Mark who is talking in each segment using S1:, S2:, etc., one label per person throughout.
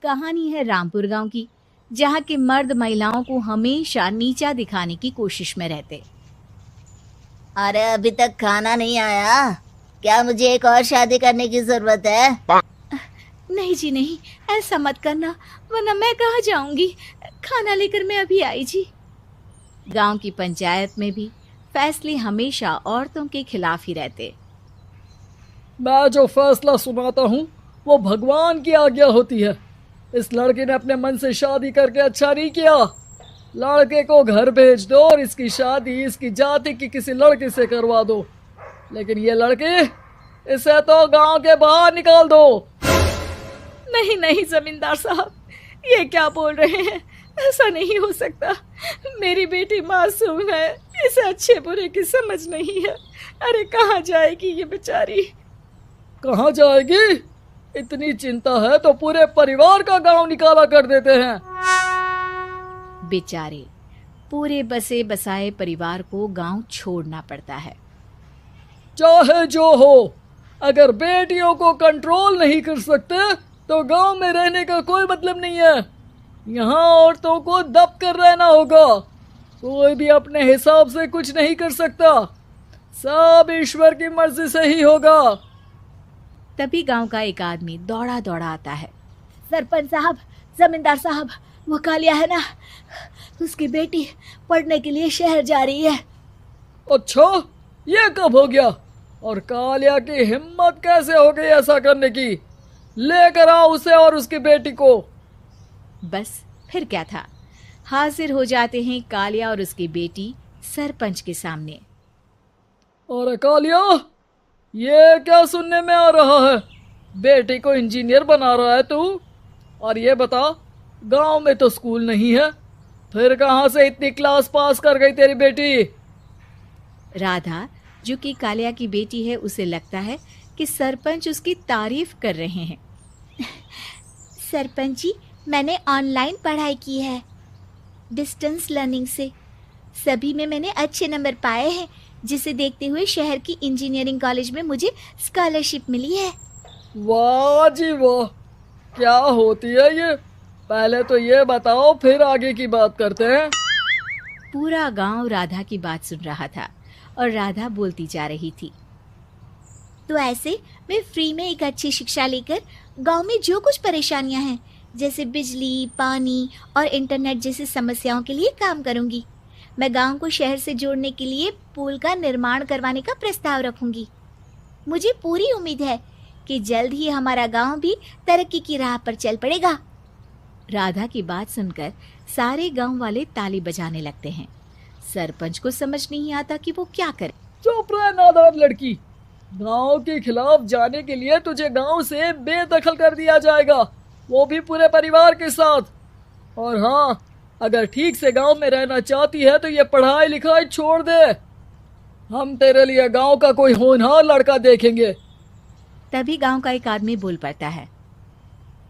S1: कहानी है रामपुर गांव की, जहां के मर्द महिलाओं को हमेशा नीचा दिखाने की कोशिश में रहते।
S2: अरे अभी तक खाना नहीं आया क्या? मुझे एक और शादी करने की जरूरत है।
S1: नहीं जी नहीं, ऐसा मत करना, वरना मैं कहाँ जाऊंगी। खाना लेकर मैं अभी आई जी। गांव की पंचायत में भी फैसले हमेशा औरतों के खिलाफ ही रहते।
S3: मैं जो फैसला सुनाता हूँ वो भगवान की आज्ञा होती है। इस लड़के ने अपने मन से शादी करके अच्छा नहीं किया। लड़के को घर भेज दो और इसकी शादी इसकी जाति की किसी लड़के से करवा दो। लेकिन ये लड़की, इसे तो गांव के बाहर निकाल दो।
S1: नहीं नहीं जमींदार साहब, ये क्या बोल रहे हैं? ऐसा नहीं हो सकता। मेरी बेटी मासूम है, इसे अच्छे बुरे की समझ नहीं है। अरे कहाँ जाएगी ये बेचारी?
S3: कहाँ जाएगी? इतनी चिंता है तो पूरे परिवार का गांव निकाला कर देते हैं।
S1: बेचारे पूरे बसे बसाए परिवार को गांव छोड़ना पड़ता है।
S3: चाहे जो हो, अगर बेटियों को कंट्रोल नहीं कर सकते तो गांव में रहने का कोई मतलब नहीं है। यहाँ औरतों को दब कर रहना होगा। कोई भी अपने हिसाब से कुछ नहीं कर सकता, सब ईश्वर की मर्जी से ही होगा।
S1: तभी गांव का एक आदमी दौड़ा दौड़ा आता है। सरपंच साहब, जमींदार साहब, वो कालिया है ना, उसकी बेटी पढ़ने के लिए शहर जा रही है।
S3: अच्छा, ये कब हो गया? और कालिया की हिम्मत कैसे हो गई ऐसा करने की? लेकर आओ उसे और उसकी बेटी को।
S1: बस फिर क्या था, हाजिर हो जाते हैं कालिया और उसकी बेटी सरपंच के सामने।
S3: अरे कालिया, ये क्या सुनने में आ रहा है? बेटी को इंजीनियर बना रहा है तू? और ये बता, गांव में तो स्कूल नहीं है, फिर कहाँ से इतनी क्लास पास कर गई तेरी बेटी?
S1: राधा, जो कि कालिया की बेटी है, उसे लगता है कि सरपंच उसकी तारीफ कर रहे हैं। सरपंच जी, मैंने ऑनलाइन पढ़ाई की है, डिस्टेंस लर्निंग से। सभी में मैंने अच्छे नंबर पाए हैं, जिसे देखते हुए शहर की इंजीनियरिंग कॉलेज में मुझे स्कॉलरशिप मिली है।
S3: वाह जी वाह, क्या होती है ये? पहले तो ये बताओ, फिर आगे की बात करते हैं।
S1: पूरा गांव राधा की बात सुन रहा था और राधा बोलती जा रही थी। तो ऐसे मैं फ्री में एक अच्छी शिक्षा लेकर गांव में जो कुछ परेशानियां हैं, जैसे बिजली, पानी और इंटरनेट जैसी समस्याओं के लिए काम करूंगी। मैं गांव को शहर से जोड़ने के लिए पुल का निर्माण करवाने का प्रस्ताव रखूंगी। मुझे पूरी उम्मीद है कि जल्द ही हमारा गांव भी तरक्की की राह पर चल पड़ेगा। राधा की बात सुनकर सारे गांव वाले ताली बजाने लगते हैं। सरपंच को समझ नहीं आता कि वो क्या करे।
S3: चुप रह नादान लड़की, गांव के खिलाफ जाने के लिए तुझे गांव से बेदखल कर दिया जाएगा, वो भी पूरे परिवार के साथ। और हाँ, अगर ठीक से गांव में रहना चाहती है तो ये पढ़ाई लिखाई छोड़ दे। हम तेरे लिए गांव का कोई होनहार लड़का देखेंगे।
S1: तभी गांव का एक आदमी बोल पड़ता है।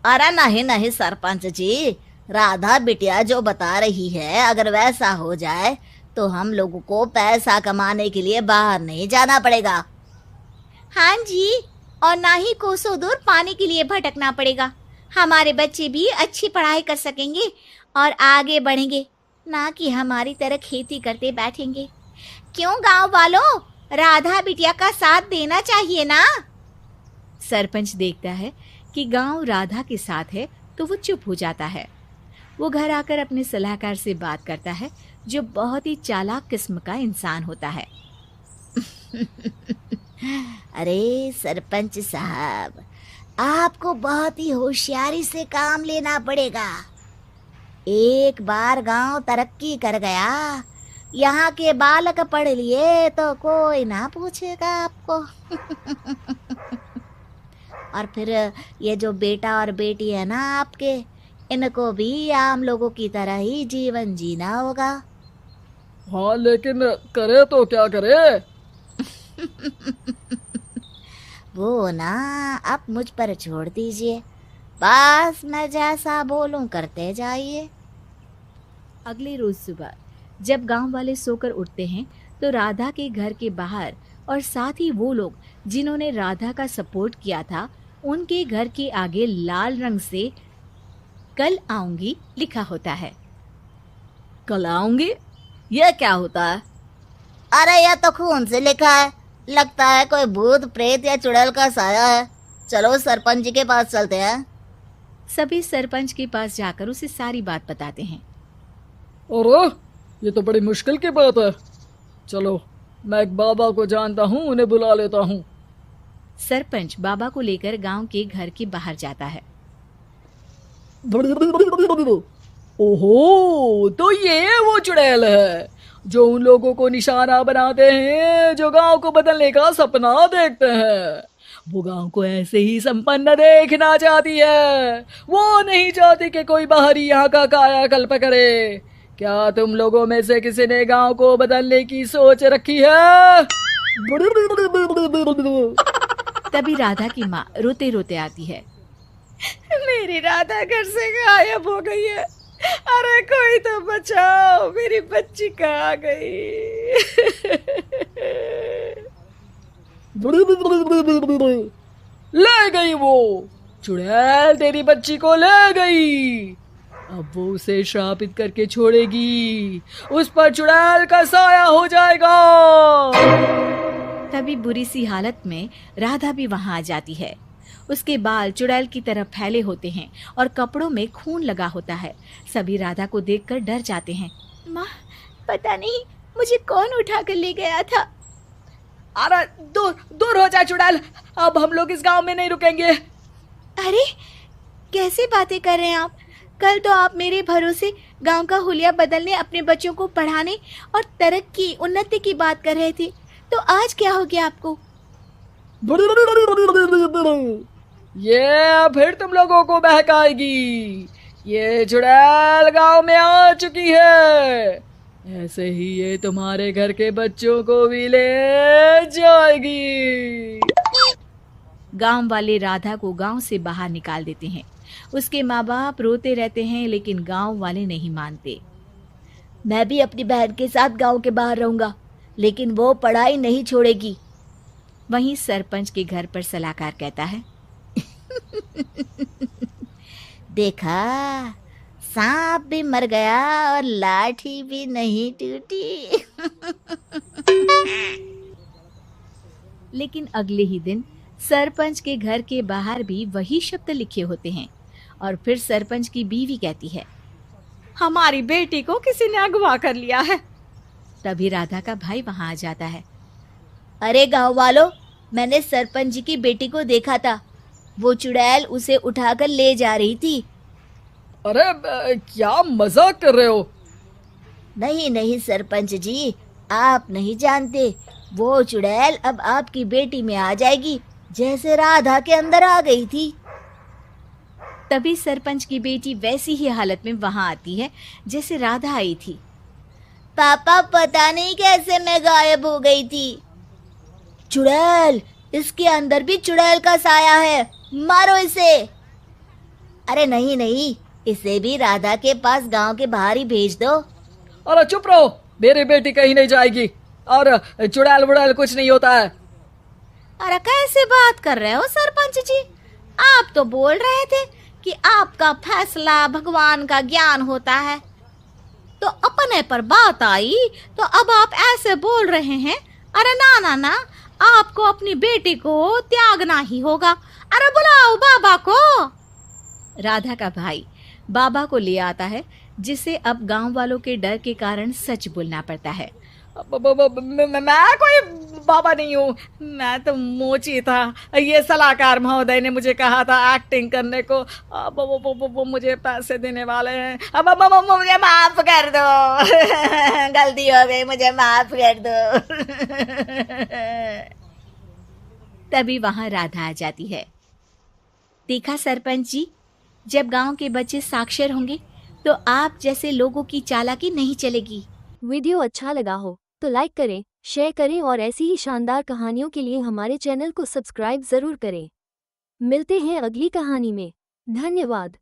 S2: अरे नहीं नहीं सरपंच जी, राधा बिटिया जो बता रही है, अगर वैसा हो जाए तो हम लोगों को पैसा कमाने के लिए बाहर नहीं जाना पड़ेगा।
S1: हाँ जी, और ना ही कोसों दूर पानी के लिए भटकना पड़ेगा। हमारे बच्चे भी अच्छी पढ़ाई कर सकेंगे और आगे बढ़ेंगे, ना कि हमारी तरह खेती करते बैठेंगे। क्यों गांव वालों, राधा बिटिया का साथ देना चाहिए ना। सरपंच देखता है कि गांव राधा के साथ है तो वो चुप हो जाता है। वो घर आकर अपने सलाहकार से बात करता है, जो बहुत ही चालाक किस्म का इंसान होता है।
S2: अरे सरपंच साहब, आपको बहुत ही होशियारी से काम लेना पड़ेगा। एक बार गांव तरक्की कर गया, यहाँ के बालक पढ़ लिए तो कोई ना पूछेगा आपको। और फिर ये जो बेटा और बेटी है ना आपके, इनको भी आम लोगों की तरह ही जीवन जीना होगा।
S3: हाँ, लेकिन करे तो क्या करे?
S2: वो ना आप मुझ पर छोड़ दीजिए, बस मैं जैसा बोलूं करते जाइए।
S1: अगले रोज सुबह जब गांव वाले सोकर उठते हैं तो राधा के घर के बाहर और साथ ही वो लोग जिन्होंने राधा का सपोर्ट किया था, उनके घर के आगे लाल रंग से कल आऊंगी लिखा होता है।
S4: कल आऊंगी, यह क्या होता है?
S2: अरे यह तो खून से लिखा है, लगता है कोई भूत प्रेत या चुड़ैल का साया है। चलो सरपंच जी के पास चलते हैं।
S1: सभी सरपंच के पास जाकर उसे सारी बात बताते हैं।
S3: अरे ये तो बड़ी मुश्किल की बात है। चलो मैं एक बाबा को जानता हूँ, उन्हें बुला लेता हूँ।
S1: सरपंच बाबा को लेकर गांव के घर के बाहर जाता है।
S3: ओहो, तो ये वो चुड़ैल है जो उन लोगों को निशाना बनाते हैं जो गांव को बदलने का सपना देखते हैं। वो गांव को ऐसे ही संपन्न देखना चाहती है, वो नहीं चाहती कि कोई बाहरी यहाँ का कायाकल्प करे। क्या तुम लोगों में से किसी ने गांव को बदलने की सोच रखी है?
S1: तभी राधा की माँ रोते रोते आती है।
S4: मेरी राधा घर से गायब हो गई है। अरे कोई तो बचाओ, मेरी बच्ची कहाँ गई?
S3: ले गई वो चुड़ैल, तेरी बच्ची को ले गई। अब वो उसे श्रापित करके छोड़ेगी, उस पर चुड़ैल का साया हो जाएगा।
S1: तभी बुरी सी हालत में राधा भी वहां आ जाती है। उसके बाल चुड़ैल की तरह फैले होते हैं और कपड़ों में खून लगा होता है। सभी राधा को देखकर डर जाते हैं। माँ, पता नहीं मुझे कौन उठा कर ले गया था।
S3: अरे दूर दूर हो जा चुड़ैल, अब हम लोग इस गांव में नहीं रुकेंगे।
S1: अरे कैसी बातें कर रहे हैं आप? कल तो आप मेरे भरोसे गांव का हुलिया बदलने, अपने बच्चों को पढ़ाने और तरक्की उन्नति की बात कर रहे थे, तो आज क्या हो गया आपको?
S3: ये फिर तुम लोगों को बहकाएगी। ये चुड़ैल गांव में आ चुकी है, ऐसे ही ये तुम्हारे घर के बच्चों को भी ले जाएगी।
S1: गांव वाले राधा को गांव से बाहर निकाल देते हैं। उसके माँ बाप रोते रहते हैं, लेकिन गांव वाले नहीं मानते।
S2: मैं भी अपनी बहन के साथ गांव के बाहर रहूंगा, लेकिन वो पढ़ाई नहीं छोड़ेगी।
S1: वहीं सरपंच के घर पर सलाहकार कहता है।
S2: देखा, सांप भी मर गया और लाठी भी नहीं टूटी।
S1: लेकिन अगले ही दिन सरपंच के घर के बाहर भी वही शब्द लिखे होते हैं। और फिर सरपंच की बीवी कहती है,
S4: हमारी बेटी को किसी ने अगवा कर लिया है।
S1: तभी राधा का भाई वहां आ जाता है।
S2: अरे गांव वालों, मैंने सरपंच जी की बेटी को देखा था। वो चुड़ैल उसे उठाकर ले जा रही थी।
S3: अरे क्या मजाक कर रहे हो?
S2: नहीं नहीं सरपंच जी, आप नहीं जानते। वो चुड़ैल अब आपकी बेटी में आ जाएगी, जैसे राधा के अंदर आ गई थी।
S1: तभी सरपंच की बेटी वैसी ही हालत में वहां आती है जैसे राधा आई थी।
S2: पापा, पता नहीं कैसे मैं गायब हो गई थी। चुड़ैल, इसके अंदर भी चुड़ैल का साया है, मारो इसे। अरे नहीं नहीं, इसे भी राधा के पास गांव के बाहर ही भेज दो।
S3: अरे चुप रहो, मेरी बेटी कहीं नहीं जाएगी और चुड़ैल वुड़ैल कुछ नहीं होता है।
S4: अरे कैसे बात कर रहे हो सरपंच जी? आप तो बोल रहे थे कि आपका फैसला भगवान का ज्ञान होता है, तो अपने पर बात आई तो अब आप ऐसे बोल रहे हैं। अरे ना ना ना, आपको अपनी बेटी को त्यागना ही होगा। अरे बुलाओ बाबा को।
S1: राधा का भाई बाबा को ले आता है, जिसे अब गांव वालों के डर के कारण सच बोलना पड़ता है।
S3: मैं कोई बाबा नहीं हूँ, मैं तो मोची था। ये सलाहकार महोदय ने मुझे कहा था एक्टिंग करने को। अब वो मुझे पैसे देने वाले हैं। अब मुझे माफ कर दो।
S2: गलती हो गई, मुझे माफ कर दो।
S1: तभी वहां राधा आ जाती है। देखा सरपंच जी, जब गांव के बच्चे साक्षर होंगे तो आप जैसे लोगों की चालाकी नहीं चलेगी।
S5: वीडियो अच्छा लगा हो तो लाइक करें, शेयर करें और ऐसी ही शानदार कहानियों के लिए हमारे चैनल को सब्सक्राइब जरूर करें। मिलते हैं अगली कहानी में। धन्यवाद।